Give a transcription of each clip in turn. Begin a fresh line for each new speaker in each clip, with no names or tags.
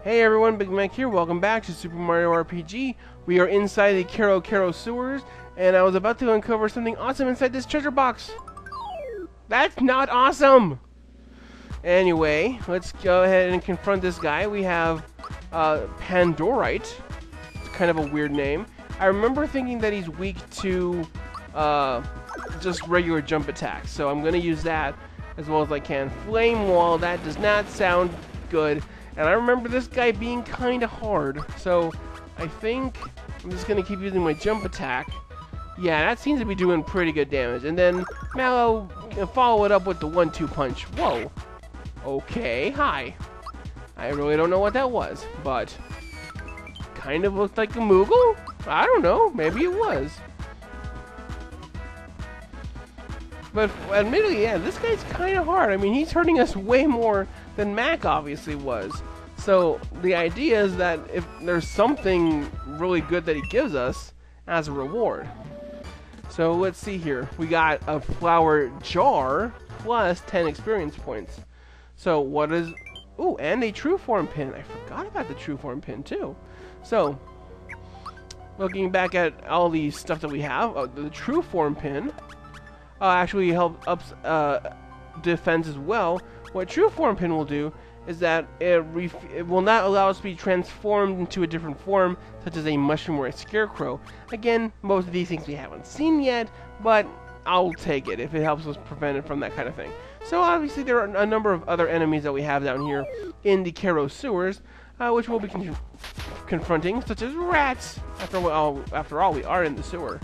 Hey everyone, Big Mac here. Welcome back to Super Mario RPG. We are inside the Kero Sewers, and I was about to uncover something awesome inside this treasure box. That's not awesome! Anyway, let's go ahead and confront this guy. We have Pandorite. It's kind of a weird name. I remember thinking that he's weak to just regular jump attacks, so I'm going to use that as well as I can. Flame Wall, that does not sound good. And I remember this guy being kind of hard, so I think I'm just going to keep using my jump attack. Yeah, that seems to be doing pretty good damage. And then Mallow can follow it up with the 1-2 punch. Whoa. Okay, hi. I really don't know what that was, but kind of looked like a Moogle? I don't know, maybe it was. But admittedly, yeah, this guy's kind of hard. I mean, he's hurting us way more than Mac obviously was. So the idea is that if there's something really good that he gives us as a reward. So let's see here. We got a flower jar plus 10 experience points. So what is... Ooh, and a true form pin. I forgot about the true form pin too. So, looking back at all the stuff that we have, the true form pin actually helps ups defense as well. What true form pin will do is that it will not allow us to be transformed into a different form, such as a mushroom or a scarecrow. Again, most of these things we haven't seen yet, but I'll take it if it helps us prevent it from that kind of thing. So obviously there are a number of other enemies that we have down here in the Kero Sewers, which we'll be confronting, such as rats. After all, we are in the sewer.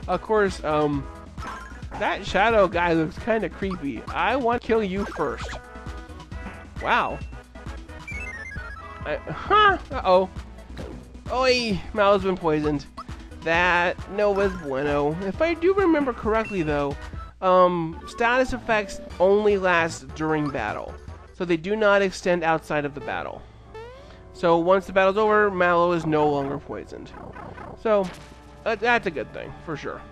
Of course, that shadow guy looks kind of creepy. I want to kill you first. Wow. Uh-oh. Oi! Mallow's been poisoned. That no es bueno. If I do remember correctly, though, status effects only last during battle. So they do not extend outside of the battle. So once the battle's over, Mallow is no longer poisoned. So, that's a good thing, for sure.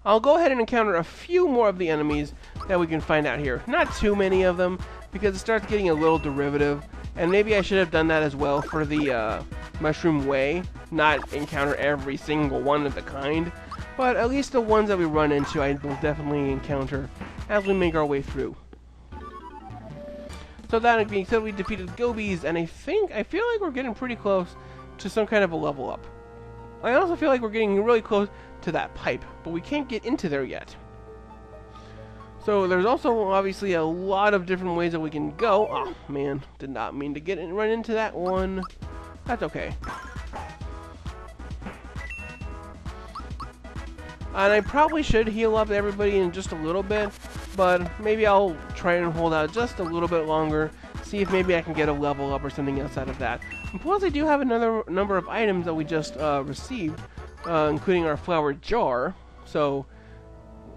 I'll go ahead and encounter a few more of the enemies that we can find out here. Not too many of them, because it starts getting a little derivative. And maybe I should have done that as well for the Mushroom Way. Not encounter every single one of the kind. But at least the ones that we run into, I will definitely encounter as we make our way through. So that being said, we defeated the Gobies, and I feel like we're getting pretty close to some kind of a level up. I also feel like we're getting really close to that pipe, but we can't get into there yet. So there's also obviously a lot of different ways that we can go. Oh man, did not mean to run into that one. That's okay. And I probably should heal up everybody in just a little bit, but maybe I'll try and hold out just a little bit longer, see if maybe I can get a level up or something outside of that. And plus I do have another number of items that we just received, including our flower jar. So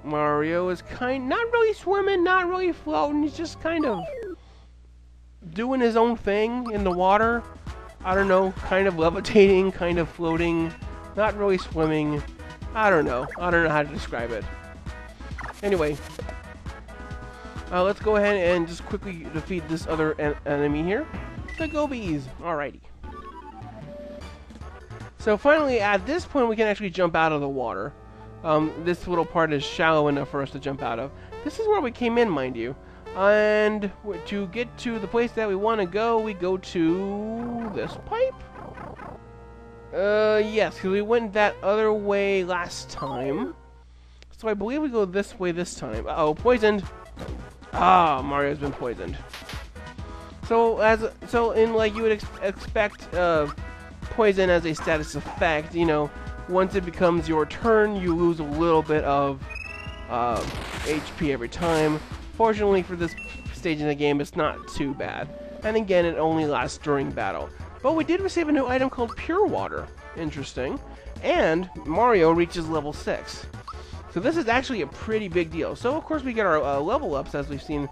Mario is not really swimming, not really floating, he's just kind of doing his own thing in the water. I don't know, kind of levitating, kind of floating, not really swimming. I don't know how to describe it. Anyway, let's go ahead and just quickly defeat this other enemy here, the Gobies. Alrighty. So finally, at this point, we can actually jump out of the water. This little part is shallow enough for us to jump out of. This is where we came in, mind you. And to get to the place that we want to go, we go to this pipe? Yes, because we went that other way last time. So I believe we go this way this time. Uh-oh, poisoned. Ah, Mario's been poisoned. So in like you would expect poison as a status effect, you know, once it becomes your turn, you lose a little bit of HP every time. Fortunately for this stage in the game, it's not too bad. And again, it only lasts during battle. But we did receive a new item called Pure Water. Interesting. And Mario reaches level 6. So this is actually a pretty big deal. So of course we get our level ups as we've seen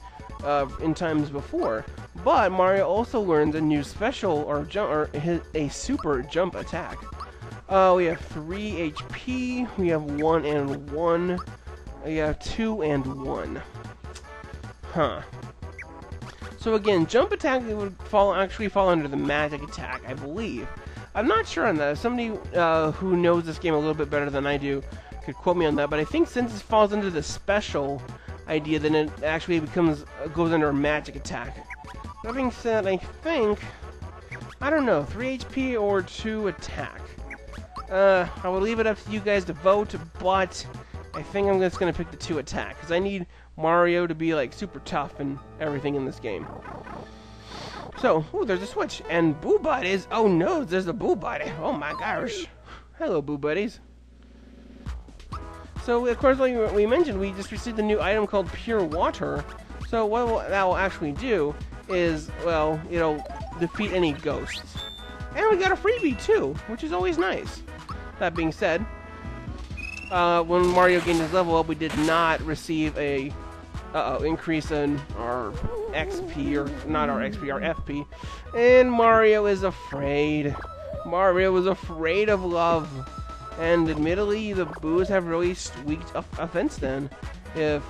in times before. But Mario also learns a new special or a super jump attack. We have 3 HP. We have 1 and 1. We have 2 and 1. Huh. So again, jump attack would actually fall under the magic attack, I believe. I'm not sure on that. If somebody who knows this game a little bit better than I do could quote me on that, but I think since it falls under the special idea, then it actually goes under a magic attack. That being said, I think, I don't know, 3 HP or 2 attack. I would leave it up to you guys to vote, but I think I'm just gonna pick the 2 attack because I need Mario to be like super tough and everything in this game. So, ooh, there's a switch, and Boo Buddies. Oh no, there's a Boo Buddy. Oh my gosh. Hello, Boo Buddies. So, of course, like we mentioned, we just received a new item called Pure Water. So, what that will actually do is, well, it'll defeat any ghosts. And we got a freebie too, which is always nice. That being said, when Mario gained his level up, we did not receive a increase in our XP, or not our XP, our FP. And Mario is afraid. Mario is afraid of love. And admittedly, the Boos have really weak offense then, if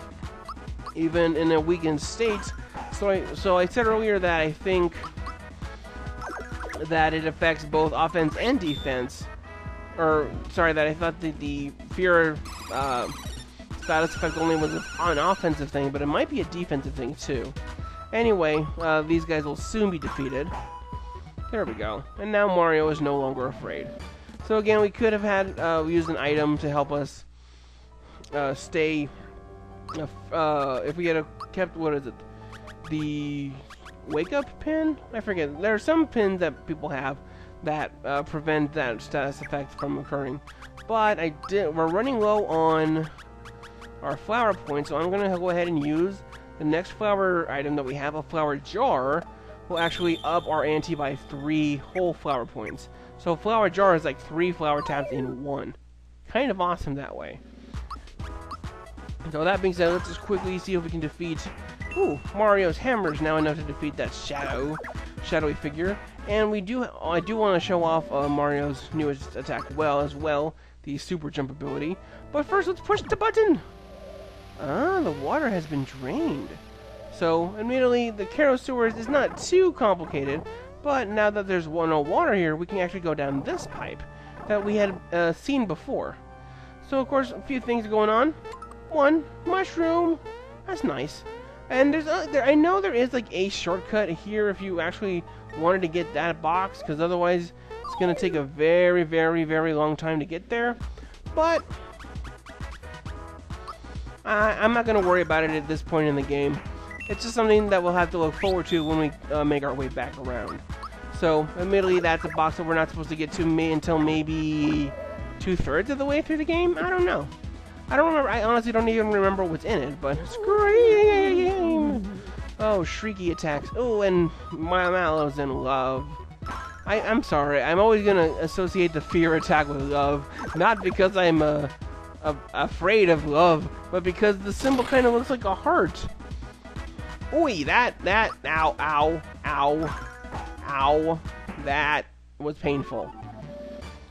even in a weakened state. So I said earlier that I think that it affects both offense and defense. Or, sorry, that I thought that the fear status effect only was an offensive thing, but it might be a defensive thing too. Anyway, these guys will soon be defeated. There we go. And now Mario is no longer afraid. So again, we could have had used an item to help us stay. If we had kept, what is it? The wake up pin? I forget. There are some pins that people have that prevent that status effect from occurring. But we're running low on our flower points, so I'm going to go ahead and use the next flower item that we have, a flower jar. Will actually up our ante by 3 whole flower points. So a flower jar is like 3 flower taps in 1. Kind of awesome that way. So that being said, let's just quickly see if we can defeat... Ooh, Mario's hammer is now enough to defeat that shadowy figure. And I do want to show off Mario's newest attack as well, the super jump ability. But first, let's push the button! Ah, the water has been drained. So, admittedly, the Kero Sewers is not too complicated, but now that there's no water here, we can actually go down this pipe that we had seen before. So, of course, a few things going on. 1, mushroom. That's nice. And I know there is like a shortcut here if you actually wanted to get that box, because otherwise it's going to take a very, very, very long time to get there. But I'm not going to worry about it at this point in the game. It's just something that we'll have to look forward to when we make our way back around. So, admittedly, that's a box that we're not supposed to get to until maybe 2/3 of the way through the game? I don't know. I don't remember. I honestly don't even remember what's in it, but scream! Oh, shrieky attacks. Oh, and my Mallow's in love. I'm sorry. I'm always going to associate the fear attack with love. Not because I'm afraid of love, but because the symbol kind of looks like a heart. Oi, ow, that was painful.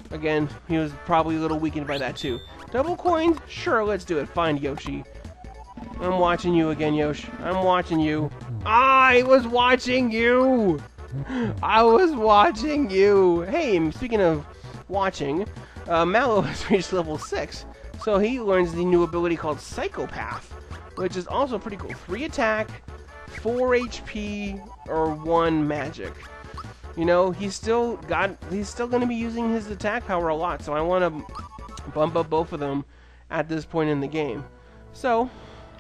Again, he was probably a little weakened by that too. Double coins? Sure, let's do it. Find Yoshi. I'm watching you again, Yoshi. I'm watching you. I was watching you! I was watching you! Hey, speaking of watching, Mallow has reached level 6, so he learns the new ability called Psychopath, which is also pretty cool. 3 attack, 4 HP, or 1 magic. You know, he's still going to be using his attack power a lot, so I want to bump up both of them at this point in the game. So,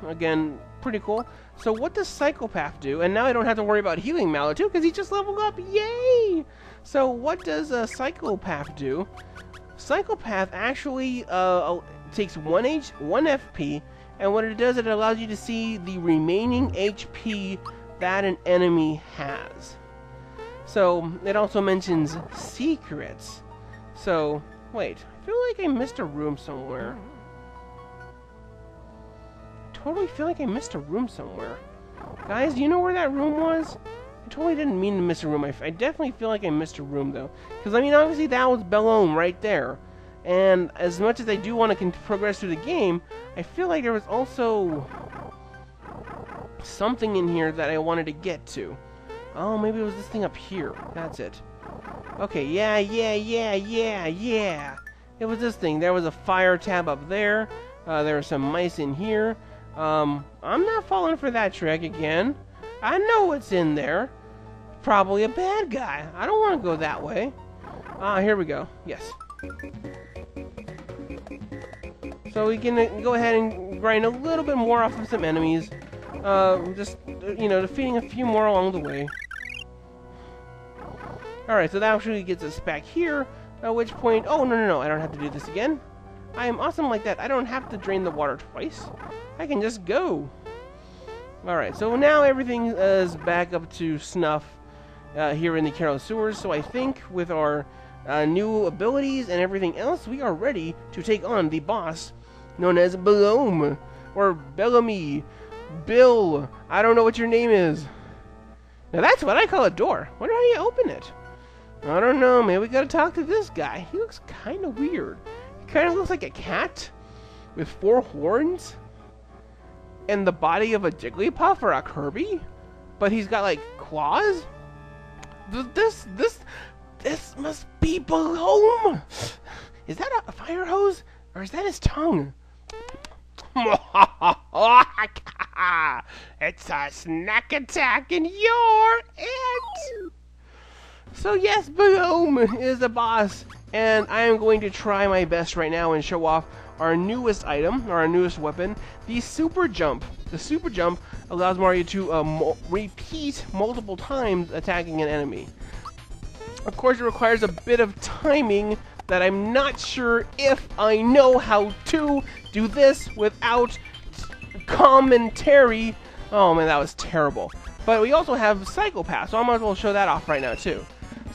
again, pretty cool. So what does Psychopath do? And now I don't have to worry about healing Mallow too, because he just leveled up. Yay! So what does Psychopath do? Psychopath actually takes 1 FP, and what it does, it allows you to see the remaining HP that an enemy has. So, it also mentions secrets. So, wait, I feel like I missed a room somewhere. I totally feel like I missed a room somewhere. Guys, do you know where that room was? I totally didn't mean to miss a room. I definitely feel like I missed a room, though. Because, I mean, obviously that was Belamy right there. And as much as I do want to progress through the game, I feel like there was also something in here that I wanted to get to. Oh, maybe it was this thing up here. That's it. Okay, yeah. It was this thing. There was a fire tab up there. There were some mice in here. I'm not falling for that trick again. I know what's in there. Probably a bad guy. I don't want to go that way. Here we go. Yes. So we can go ahead and grind a little bit more off of some enemies. Just, defeating a few more along the way. Alright, so that actually gets us back here. At which point... Oh, no. I don't have to do this again. I am awesome like that. I don't have to drain the water twice. I can just go. Alright, so now everything is back up to snuff here in the Kero Sewers. So I think with our new abilities and everything else, we are ready to take on the boss known as Belamy, or Belamy. Bill. I don't know what your name is. Now that's what I call a door. Wonder how you open it. I don't know, man. We gotta talk to this guy. He looks kind of weird. He kind of looks like a cat with 4 horns and the body of a Jigglypuff or a Kirby, but he's got like claws. This must be Belamy. Is that a fire hose or is that his tongue? It's a snack attack and you're it. So yes, Belamy is the boss, and I am going to try my best right now and show off our newest item, or our newest weapon, the Super Jump. The Super Jump allows Mario to repeat multiple times attacking an enemy. Of course, it requires a bit of timing that I'm not sure if I know how to do this without commentary. Oh man, that was terrible. But we also have Psychopath, so I might as well show that off right now too.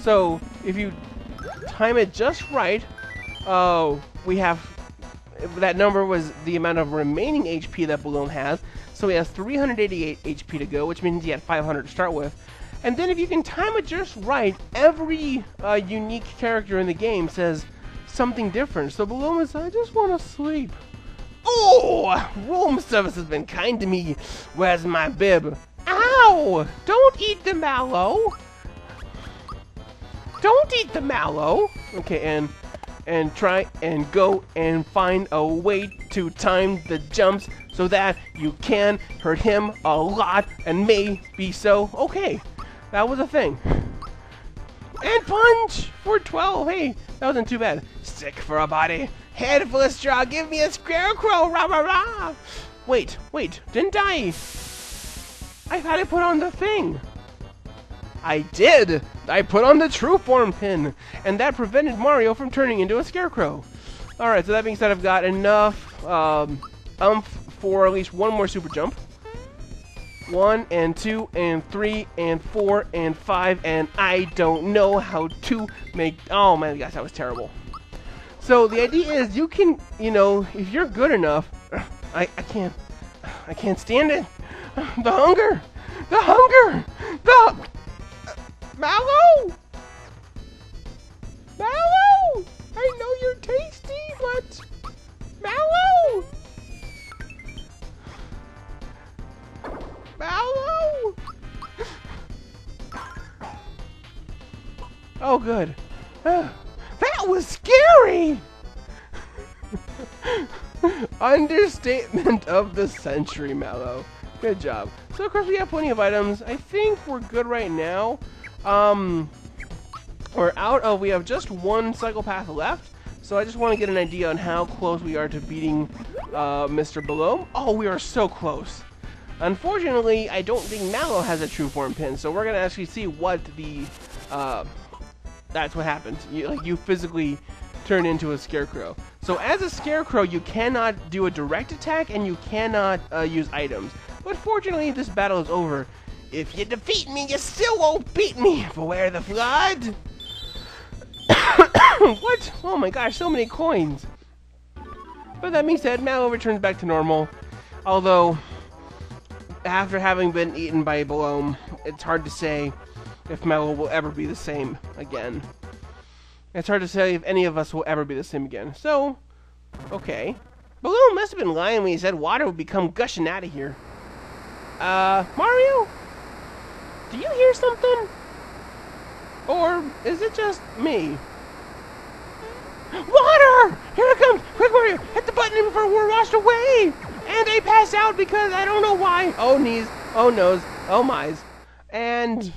So if you time it just right, we have, that number was the amount of remaining HP that Belamy has. So he has 388 HP to go, which means he had 500 to start with. And then if you can time it just right, every unique character in the game says something different. So Belamy says, I just want to sleep. Oh, room service has been kind to me. Where's my bib? Ow! Don't eat the mallow. Don't eat the mallow. Okay, and try and go and find a way to time the jumps so that you can hurt him a lot and maybe so. Okay, that was a thing. And punch for 12. Hey, that wasn't too bad. Sick for a body. Head full of straw. Give me a scarecrow. Rah, rah, rah. Wait. Didn't I had to put on the thing. I did. I put on the true form pin, and that prevented Mario from turning into a scarecrow. Alright, so that being said, I've got enough for at least one more super jump. 1 and 2 and 3 and 4 and 5, and I don't know how to make... Oh my gosh, that was terrible. So the idea is you can, if you're good enough... I can't stand it. The hunger! Mallow! I know you're tasty, but... Mallow! Oh, good. That was scary! Understatement of the century, Mallow. Good job. So, of course, we have plenty of items. I think we're good right now. We have just one Psychopath left. So I just want to get an idea on how close we are to beating Mr. Belamy. Oh, we are so close. Unfortunately, I don't think Mallow has a true form pin, so we're going to actually see what the... that's what happens. You physically turn into a scarecrow. So as a scarecrow, you cannot do a direct attack, and you cannot use items. But fortunately, this battle is over. If you defeat me, you still won't beat me. Beware the flood. What? Oh my gosh, so many coins. But that being said, Mallow returns back to normal. Although, after having been eaten by Belamy, it's hard to say if Mallow will ever be the same again. It's hard to say if any of us will ever be the same again. So, okay. Belamy must have been lying when he said water would become gushing out of here. Mario? Do you hear something? Or is it just me? Water! Here it comes! Quick, Mario! Hit the button before we're washed away! And I pass out because I don't know why. Oh, knees. Oh, nose. Oh, my's. And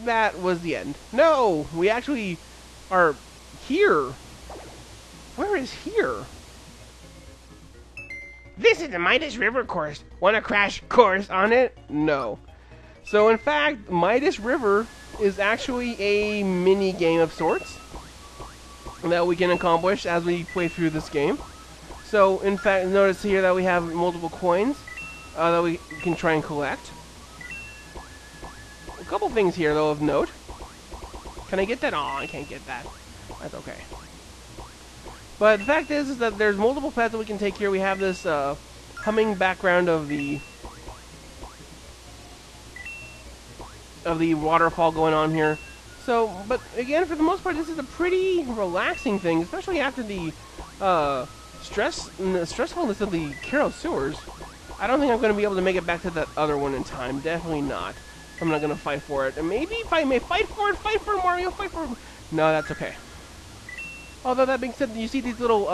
that was the end. No! We actually are here. Where is here? This is the Midas River course. Want to crash course on it? No. So, in fact, Midas River is actually a mini game of sorts that we can accomplish as we play through this game. So, in fact, notice here that we have multiple coins that we can try and collect. A couple things here, though, of note. Can I get that? Oh, I can't get that. That's okay. But the fact is that there's multiple paths that we can take here. We have this humming background of the waterfall going on here. So, but again, for the most part, this is a pretty relaxing thing, especially after the stressfulness of the Kero Sewers. I don't think I'm going to be able to make it back to that other one in time. Definitely not. I'm not going to fight for it. And maybe if I may fight for it, Mario, fight for it. No, that's okay. Although that being said, you see these little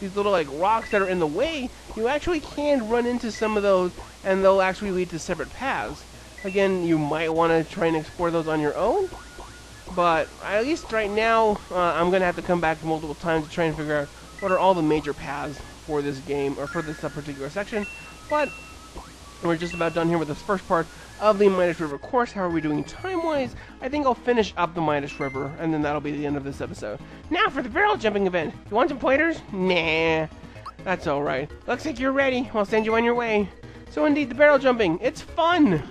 like rocks that are in the way. You actually can run into some of those, and they'll actually lead to separate paths. Again, you might want to try and explore those on your own, but at least right now, I'm going to have to come back multiple times to try and figure out what are all the major paths for this game, or for this particular section. But we're just about done here with this first part of the Midas River course. How are we doing time-wise? I think I'll finish up the Midas River, and then that'll be the end of this episode. Now for the barrel jumping event. You want some pointers? Nah, that's alright. Looks like you're ready. I'll send you on your way. So indeed, the barrel jumping. It's fun!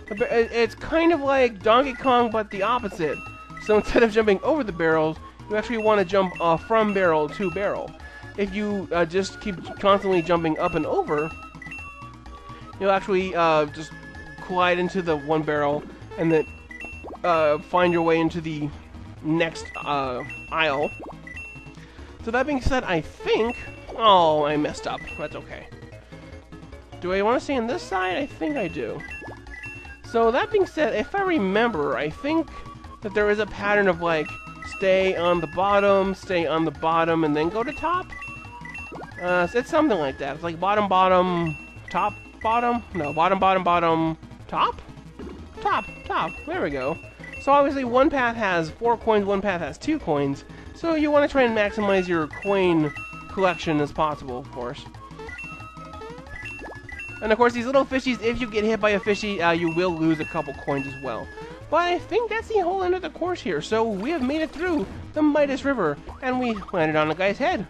It's kind of like Donkey Kong, but the opposite. So instead of jumping over the barrels, you actually want to jump from barrel to barrel. If you just keep constantly jumping up and over, you'll actually just collide into the one barrel and then find your way into the next aisle. So that being said, I think... Oh, I messed up. That's okay. Do I want to stay on this side? I think I do. So that being said, if I remember, I think that there is a pattern of like stay on the bottom, and then go to top. It's something like that. It's like bottom, bottom, top, bottom. No, bottom, bottom, bottom, top, top, top. There we go. So obviously one path has 4 coins, one path has 2 coins. So you want to try and maximize your coin collection as possible, of course. And of course, these little fishies, if you get hit by a fishy, you will lose a couple coins as well. But I think that's the whole end of the course here. So we have made it through the Midas River, and we landed on a guy's head.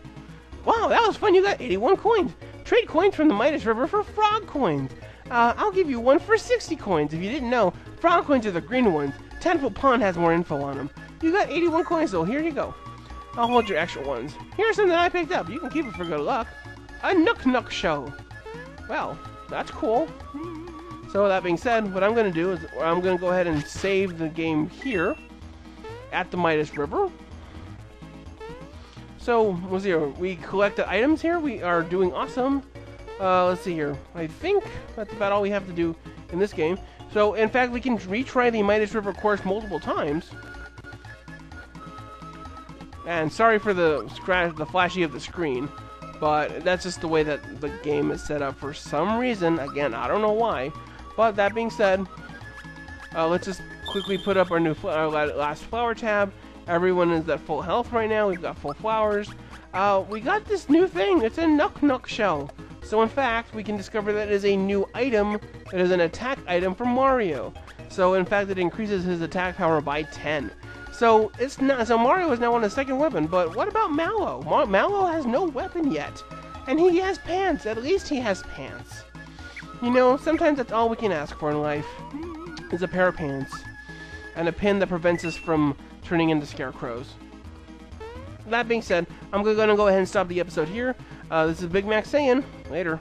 Wow, that was fun. You got 81 coins. Trade coins from the Midas River for frog coins. I'll give you one for 60 coins. If you didn't know, frog coins are the green ones. 10-foot pond has more info on them. You got 81 coins, so here you go. I'll hold your extra ones. Here's something I picked up. You can keep it for good luck. A Nook Nook show. Well, that's cool. So that being said, what I'm going to do is I'm going to go ahead and save the game here at the Midas River. So, let's see here. We collected items here. We are doing awesome. Let's see here. I think that's about all we have to do in this game. So, in fact, we can retry the Midas River course multiple times. And sorry for the flashy of the screen, but that's just the way that the game is set up for some reason. Again, I don't know why. But that being said, let's just quickly put up our new last flower tab. Everyone is at full health right now. We've got full flowers. We got this new thing. It's a Nook Nook shell. So in fact, we can discover that it is a new item. It is an attack item for Mario. So in fact, it increases his attack power by 10. So it's not. So Mario is now on his second weapon. But what about Mallow? Mallow has no weapon yet, and he has pants. At least he has pants. You know, sometimes that's all we can ask for in life, is a pair of pants, and a pin that prevents us from turning into scarecrows. That being said, I'm going to go ahead and stop the episode here. This is Big Mac saying, later.